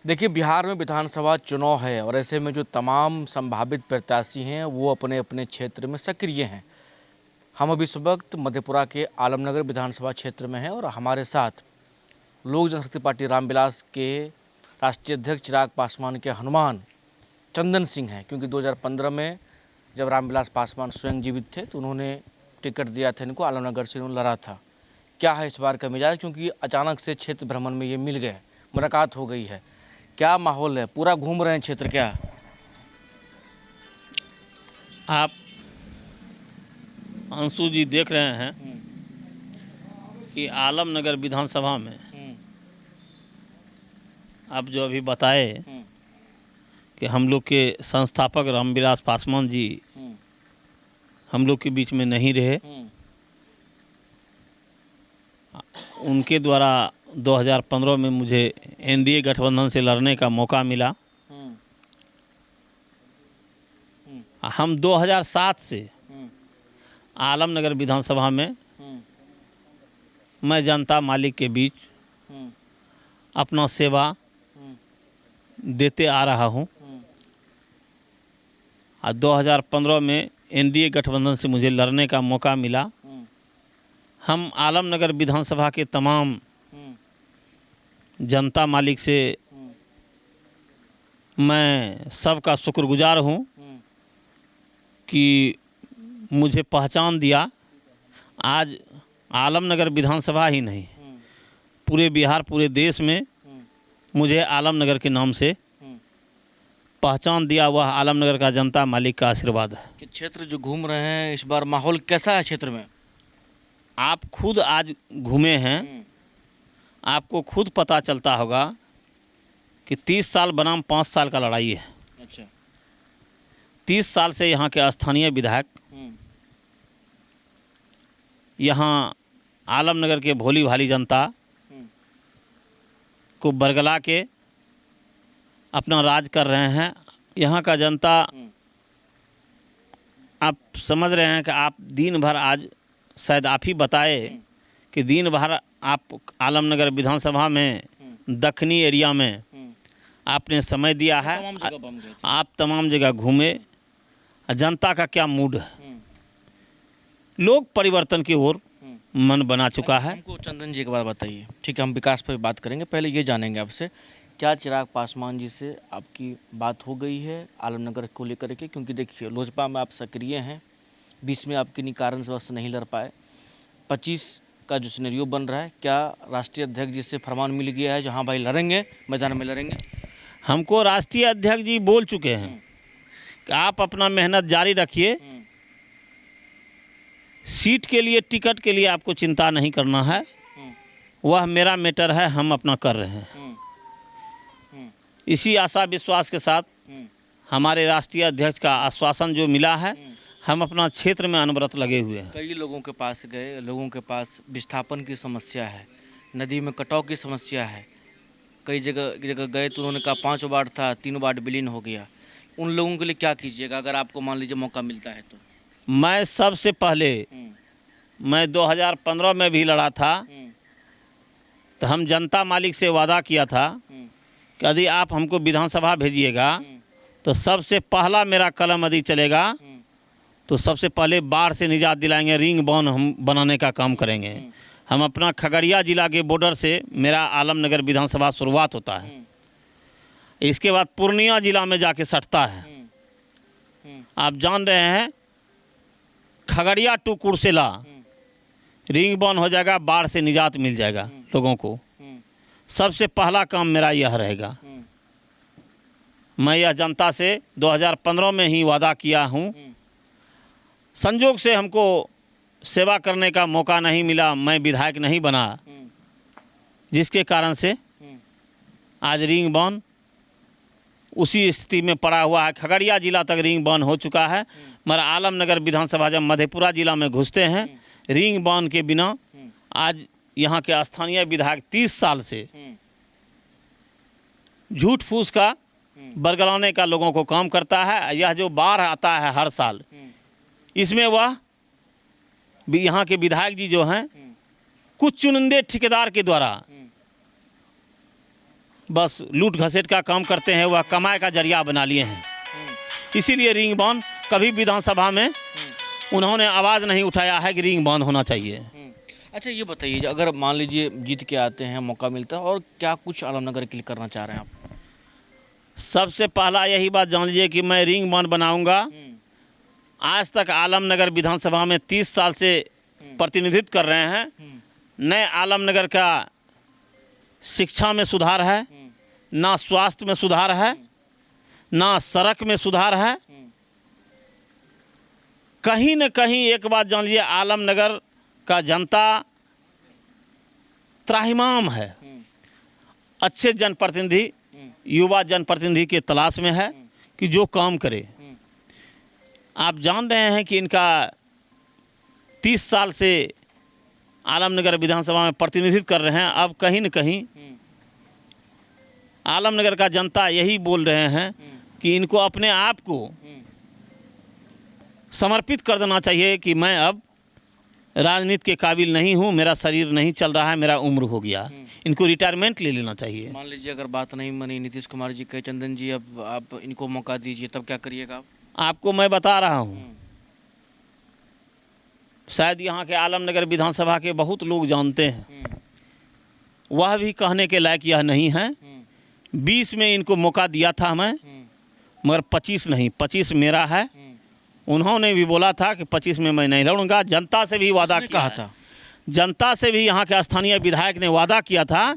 देखिए, बिहार में विधानसभा चुनाव है और ऐसे में जो तमाम संभावित प्रत्याशी हैं वो अपने अपने क्षेत्र में सक्रिय हैं। हम अभी इस वक्त मधेपुरा के आलमनगर विधानसभा क्षेत्र में हैं और हमारे साथ लोक जनशक्ति पार्टी रामविलास के राष्ट्रीय अध्यक्ष चिराग पासवान के हनुमान चंदन सिंह हैं, क्योंकि 2015 में जब रामविलास पासवान स्वयं जीवित थे तो उन्होंने टिकट दिया था, इनको आलमनगर से उन्होंने लड़ा था। क्या है इस बार का मिजाज, क्योंकि अचानक से क्षेत्र भ्रमण में ये मिल गए, मुलाकात हो गई है। क्या माहौल है, पूरा घूम रहे हैं क्षेत्र क्या? आप अंशु जी देख रहे हैं कि आलमनगर विधानसभा में आप जो अभी बताए कि हम लोग के संस्थापक रामविलास पासवान जी हम लोग के बीच में नहीं रहे। उनके द्वारा 2015 में मुझे एनडीए गठबंधन से लड़ने का मौका मिला। हम 2007 से आलमनगर विधानसभा में मैं जनता मालिक के बीच अपना सेवा देते आ रहा हूं। और 2015 में एनडीए गठबंधन से मुझे लड़ने का मौका मिला। हम आलमनगर विधानसभा के तमाम जनता मालिक से मैं सबका शुक्रगुजार हूं कि मुझे पहचान दिया। आज आलमनगर विधानसभा ही नहीं, पूरे बिहार, पूरे देश में मुझे आलमनगर के नाम से पहचान दिया। वह आलमनगर का जनता मालिक का आशीर्वाद है। कि क्षेत्र जो घूम रहे हैं इस बार माहौल कैसा है क्षेत्र में? आप खुद आज घूमे हैं, आपको खुद पता चलता होगा कि 30 साल बनाम 5 साल का लड़ाई है। अच्छा। 30 साल से यहाँ के स्थानीय विधायक यहाँ आलमनगर के भोली भाली जनता को बरगला के अपना राज कर रहे हैं। यहाँ का जनता, आप समझ रहे हैं कि आप दिन भर, आज शायद आप ही बताए कि दिन भर आप आलमनगर विधानसभा में दक्षिणी एरिया में आपने समय दिया है। आप तमाम जगह घूमे। जनता का क्या मूड है? लोग परिवर्तन की ओर मन बना चुका है। हमको चंदन जी एक बात बताइए। ठीक है, हम विकास पर बात करेंगे, पहले ये जानेंगे आपसे, क्या चिराग पासवान जी से आपकी बात हो गई है आलमनगर को लेकर के? क्योंकि देखिए, लोजपा में आप सक्रिय हैं, 20 में आप किन्हीं कारणवश नहीं लड़ पाए, 25 का जो सिनेरियो बन रहा है, क्या राष्ट्रीय अध्यक्ष जी से फरमान मिल गया है जो हाँ भाई लड़ेंगे, मैदान में लड़ेंगे? हमको राष्ट्रीय अध्यक्ष जी बोल चुके हैं कि आप अपना मेहनत जारी रखिए, सीट के लिए, टिकट के लिए आपको चिंता नहीं करना है, वह मेरा मैटर है, हम अपना कर रहे हैं। इसी आशा विश्वास के साथ हमारे राष्ट्रीय अध्यक्ष का आश्वासन जो मिला है, हम अपना क्षेत्र में अनवरत लगे हुए हैं। कई लोगों के पास गए, लोगों के पास विस्थापन की समस्या है, नदी में कटाव की समस्या है, कई जगह गए तो उन्होंने कहा 5 वार्ड था, 3 वार्ड विलीन हो गया। उन लोगों के लिए क्या कीजिएगा अगर आपको मान लीजिए मौका मिलता है तो? मैं सबसे पहले, मैं 2015 में भी लड़ा था, तो हम जनता मालिक से वादा किया था कि यदि आप हमको विधानसभा भेजिएगा तो सबसे पहला मेरा कलम यदि चलेगा तो सबसे पहले बाढ़ से निजात दिलाएंगे, रिंग बांध हम बनाने का काम करेंगे। हम अपना खगड़िया जिला के बॉर्डर से मेरा आलमनगर विधानसभा शुरुआत होता है, इसके बाद पूर्णिया जिला में जाके सटता है। आप जान रहे हैं, खगड़िया टू कुर्सेला रिंग बांध हो जाएगा, बाढ़ से निजात मिल जाएगा लोगों को। सबसे पहला काम मेरा यह रहेगा। मैं यह जनता से 2015 में ही वादा किया हूँ। संजोग से हमको सेवा करने का मौका नहीं मिला, मैं विधायक नहीं बना, जिसके कारण से आज रिंग बांध उसी स्थिति में पड़ा हुआ है। खगड़िया जिला तक रिंग बांध हो चुका है, मगर आलमनगर विधानसभा जब मधेपुरा जिला में घुसते हैं, रिंग बांध के बिना आज यहाँ के स्थानीय विधायक 30 साल से झूठ फूस का बरगलाने का लोगों को काम करता है। यह जो बाढ़ आता है हर साल, इसमें वह यहाँ के विधायक जी जो हैं, कुछ चुनिंदे ठेकेदार के द्वारा बस लूट घसेट का काम करते हैं, वह कमाई का जरिया बना लिए हैं। इसीलिए रिंग बांध कभी विधानसभा में उन्होंने आवाज़ नहीं उठाया है कि रिंग बांध होना चाहिए। अच्छा ये बताइए, अगर मान लीजिए जीत के आते हैं, मौका मिलता है, और क्या कुछ आलमनगर के लिए करना चाह रहे हैं आप? सबसे पहला यही बात जान लीजिए कि मैं रिंग बांध बनाऊंगा। आज तक आलमनगर विधानसभा में 30 साल से प्रतिनिधित्व कर रहे हैं। नए आलमनगर का शिक्षा में सुधार है, ना स्वास्थ्य में सुधार है, ना सड़क में सुधार है। कहीं न कहीं एक बात जान लीजिए, आलमनगर का जनता त्राहिमाम है। अच्छे जनप्रतिनिधि, युवा जनप्रतिनिधि के तलाश में है कि जो काम करे। आप जान रहे हैं कि इनका 30 साल से आलमनगर विधानसभा में प्रतिनिधित्व कर रहे हैं। अब कहीं न कहीं आलमनगर का जनता यही बोल रहे हैं कि इनको अपने आप को समर्पित कर देना चाहिए कि मैं अब राजनीति के काबिल नहीं हूँ, मेरा शरीर नहीं चल रहा है, मेरा उम्र हो गया, इनको रिटायरमेंट ले लेना चाहिए। मान लीजिए अगर बात नहीं मानी नीतीश कुमार जी कहे चंदन जी अब आप इनको मौका दीजिए, तब क्या करिएगा आप? आपको मैं बता रहा हूँ, शायद यहाँ के आलमनगर विधानसभा के बहुत लोग जानते हैं, वह भी कहने के लायक यह नहीं है। 20 में इनको मौका दिया था मैं, मगर 25 नहीं, 25 मेरा है। उन्होंने भी बोला था कि 25 में मैं नहीं लड़ूंगा। जनता से भी वादा किया था, जनता से भी यहाँ के स्थानीय विधायक ने वादा किया था,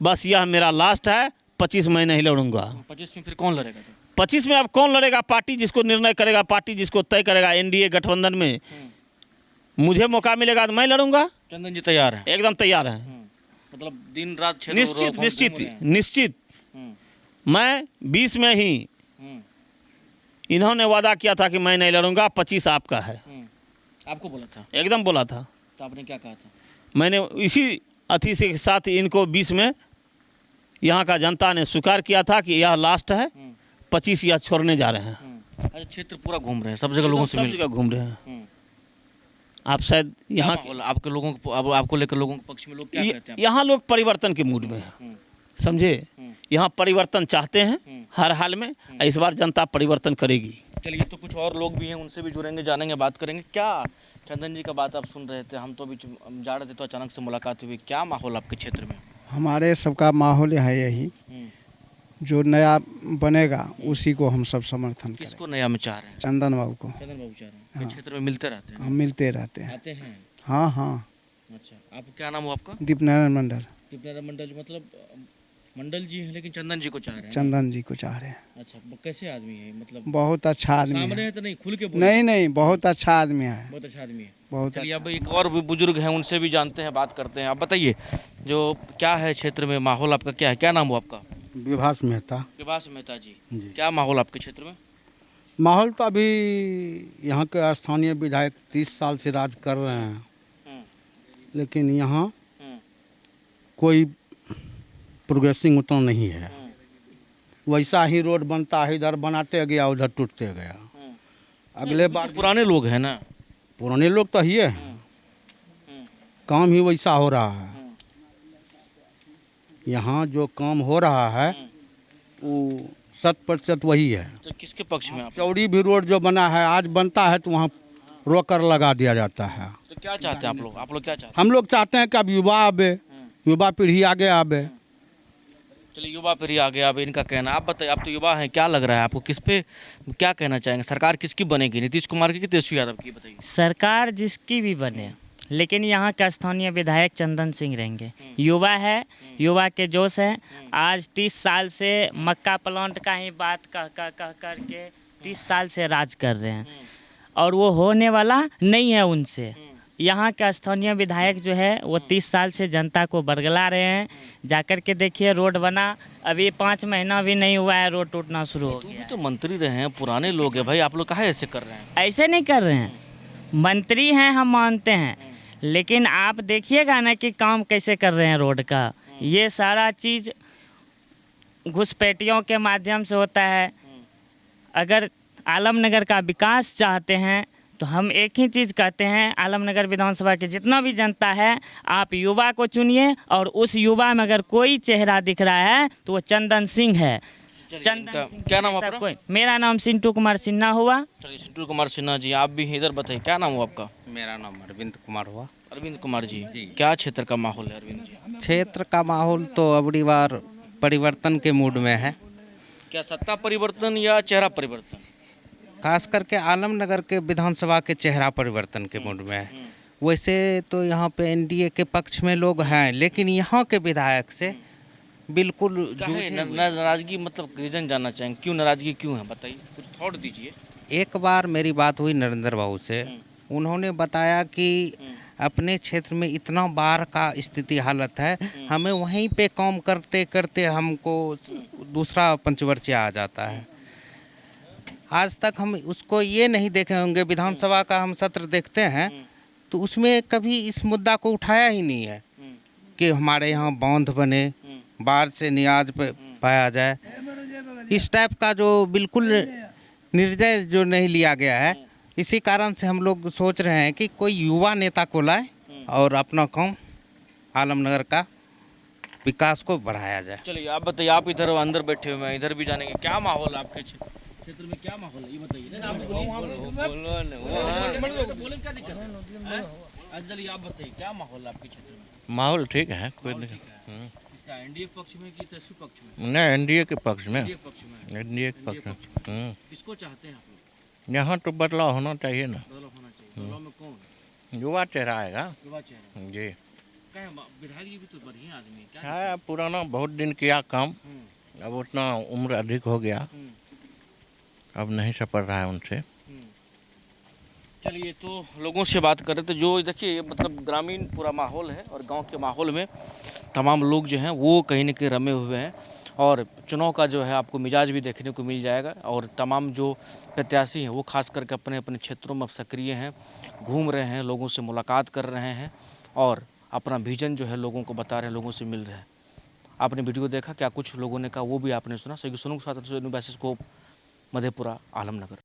बस यह मेरा लास्ट है, 25 में नहीं लड़ूंगा। 25 में फिर कौन लड़ेगा? 25 में अब कौन लड़ेगा? पार्टी जिसको निर्णय करेगा, पार्टी जिसको तय करेगा। एनडीए गठबंधन में मुझे मौका मिलेगा तो मैं लड़ूंगा। चंदन जी तैयार हैं? एकदम तैयार हैं। मतलब दिन रात निश्चित निश्चित निश्चित। मैं 20 में ही इन्होंने वादा किया था कि मैं नहीं लड़ूंगा, 25 आपका है। आपको बोला था? एकदम बोला था। तो आपने क्या कहा था? मैंने इसी अति से साथ इनको 20 में यहाँ का जनता ने स्वीकार किया था कि यह लास्ट है, 25 यह छोड़ने जा रहे हैं। अच्छा, क्षेत्र पूरा घूम रहे हैं, सब जगह लोगों से मिल, सब जगह घूम रहे हैं। आप शायद यहाँ आपके लोगों को, अब आपको लेकर लोगों के पक्ष में लोग क्या कहते हैं? यहाँ लोग परिवर्तन के मूड में हैं, समझे। यहाँ परिवर्तन चाहते हैं हर हाल में। इस बार जनता परिवर्तन करेगी। चलिए, तो कुछ और लोग भी हैं, उनसे भी जुड़ेंगे, जानेंगे, बात करेंगे। क्या चंदन जी का बात आप सुन रहे थे, हम तो अभी जा रहे थे तो अचानक से मुलाकात हुई। क्या माहौल आपके क्षेत्र में? हमारे सबका माहौल है यही, जो नया बनेगा उसी को हम सब समर्थन करें। किसको नया में चाह रहे हैं? चंदन बाबू को। चंदन बाबू चाह रहे हैं। क्षेत्र में मिलते रहते हैं? हम मिलते रहते हैं। आते हैं? हाँ हाँ। अच्छा, आपको क्या नाम हो आपका? दीपनारायण मंडल। दीपनारायण मंडल, मतलब मंडल जी हैं लेकिन चंदन जी को चाह रहे हैं? चंदन जी को चाह रहे हैं। अच्छा, कैसे आदमी है? मतलब बहुत अच्छा आदमी सामने है। है तो नहीं, खुल के बोलो। नहीं, बहुत अच्छा आदमी है। बहुत अच्छा आदमी है। बहुत चलिए, अच्छा। अब एक और भी बुजुर्ग हैं, उनसे भी जानते हैं, बात करते हैं। आप बताइए, जो क्या है क्षेत्र में माहौल आपका, क्या है? क्या नाम हो आपका? विभास मेहता। विभास मेहता जी, जी। क्या माहौल आपके क्षेत्र में? माहौल तो अभी यहाँ के स्थानीय विधायक 30 साल से राज कर रहे हैं, लेकिन यहाँ कोई प्रोग्रेसिंग उतना नहीं है। वैसा ही रोड बनता है, इधर बनाते गया उधर टूटते गया। अगले बार पुराने लोग हैं ना, पुराने लोग तो ही है, काम ही वैसा हो रहा है। यहाँ जो काम हो रहा है वो 100% वही है। तो किसके पक्ष में आप? चौड़ी भी रोड जो बना है, आज बनता है तो वहाँ रोकर लगा दिया जाता है। तो क्या चाहते हैं आप लोग? आप लोग क्या चाहते हम लोग चाहते हैं कि अब युवा आवे, युवा पीढ़ी आगे आवे। हैं? चलिए, युवा पीढ़ी आगे, अब इनका कहना। आप बताइए, आप तो युवा हैं, क्या लग रहा है आपको, किस पे क्या कहना चाहेंगे? सरकार किसकी बनेगी, नीतीश कुमार की कि तेजस्वी यादव की? बताइए। सरकार जिसकी भी बने, लेकिन यहाँ का स्थानीय विधायक चंदन सिंह रहेंगे। युवा है, युवा के जोश है। आज 30 साल से मक्का प्लांट का ही बात कह करके 30 साल से राज कर रहे हैं, और वो होने वाला नहीं है उनसे। यहाँ का स्थानीय विधायक जो है वो 30 साल से जनता को बरगला रहे हैं। जाकर के देखिए, रोड बना, अभी 5 महीना भी नहीं हुआ है, रोड टूटना शुरू हो गया। तो मंत्री रहे हैं, पुराने लोग हैं भाई, आप लोग काहे ऐसे कर रहे हैं? ऐसे नहीं कर रहे हैं, मंत्री हैं, हम मानते हैं, लेकिन आप देखिएगा ना कि काम कैसे कर रहे हैं रोड का। ये सारा चीज़ घुसपैठियों के माध्यम से होता है। अगर आलमनगर का विकास चाहते हैं तो हम एक ही चीज़ कहते हैं, आलमनगर विधानसभा के जितना भी जनता है, आप युवा को चुनिए, और उस युवा में अगर कोई चेहरा दिख रहा है तो वो चंदन सिंह है। चंदन सिंह क्या नाम जैसा आपका? कोई। मेरा नाम सिंटू कुमार सिन्हा हुआ। चलिए सिंटू कुमार सिन्हा जी, आप भी इधर बताइए, क्या नाम हुआ आपका? मेरा नाम अरविंद कुमार हुआ। अरविंद कुमार जी, क्या क्षेत्र का माहौल है अरविंद जी? क्षेत्र का माहौल तो अबड़ी बार परिवर्तन के मूड में है, क्या सत्ता परिवर्तन या चेहरा परिवर्तन? खास करके आलमनगर के विधानसभा के चेहरा परिवर्तन के मूड में है। वैसे तो यहाँ पे एनडीए के पक्ष में लोग हैं, लेकिन यहाँ के विधायक से बिल्कुल जूझे हुए। नाराजगी, मतलब रीजन जानना चाहेंगे, क्यों नाराजगी क्यों है, बताइए, कुछ थॉट दीजिए। एक बार मेरी बात हुई नरेंद्र बाबू से, उन्होंने बताया कि अपने क्षेत्र में इतना बाढ़ का स्थिति हालत है, हमें वहीं पे काम करते करते हमको दूसरा पंचवर्षीय आ जाता है। आज तक हम उसको ये नहीं देखे होंगे, विधानसभा का हम सत्र देखते हैं तो उसमें कभी इस मुद्दा को उठाया ही नहीं है कि हमारे यहाँ बांध बने, बाढ़ से नियाज पाया जाए। इस टाइप का जो बिल्कुल निर्णय जो नहीं लिया गया है, इसी कारण से हम लोग सोच रहे हैं कि कोई युवा नेता को लाए और अपना काम आलमनगर का विकास को बढ़ाया जाए। चलिए आप बताइए, आप इधर अंदर बैठे हुए हैं, इधर भी जानेंगे, क्या माहौल है आपके क्षेत्र में, क्या माहौल है ये बताइए। नहीं, आप बोले क्या दिक्कत है? अच्छा चलिए आप बताइए, क्या माहौल है आपके क्षेत्र में? माहौल ठीक है, कोई माहौल नहीं। ठीक है। इसका एनडीए पक्ष में कि तेजस्वी पक्ष में? नहीं, एनडीए के पक्ष में। एनडीए पक्ष में। एनडीए के पक्ष में। किसको चाहते हैं आप लोग? यहाँ तो बदलाव होना चाहिए ना। बदलाव होना चाहिए। बदलाव में कौन? युवा चेहरा आएगा युवा चेहरा। जी। क्या है, विधायक जी भी तो बढ़िया आदमी है, क्या है पुराना, बहुत दिन किया काम, हम्म, अब उतना उम्र अधिक हो गया, हम्म, अब नहीं सपड़ रहा है उनसे। हम्म। चलिए, तो लोगों से बात कर रहे थे, जो देखिए ये मतलब ग्रामीण पूरा माहौल है, और गांव के माहौल में तमाम लोग जो हैं वो कहीं न कहीं रमे हुए हैं, और चुनाव का जो है आपको मिजाज भी देखने को मिल जाएगा। और तमाम जो प्रत्याशी हैं वो खास करके अपने अपने क्षेत्रों में अब सक्रिय हैं, घूम रहे हैं, लोगों से मुलाकात कर रहे हैं, और अपना विजन जो है लोगों को बता रहे हैं, लोगों से मिल रहे हैं। आपने वीडियो देखा, क्या कुछ लोगों ने कहा वो भी आपने सुना। सही सुनो साथ मधेपुरा आलमनगर।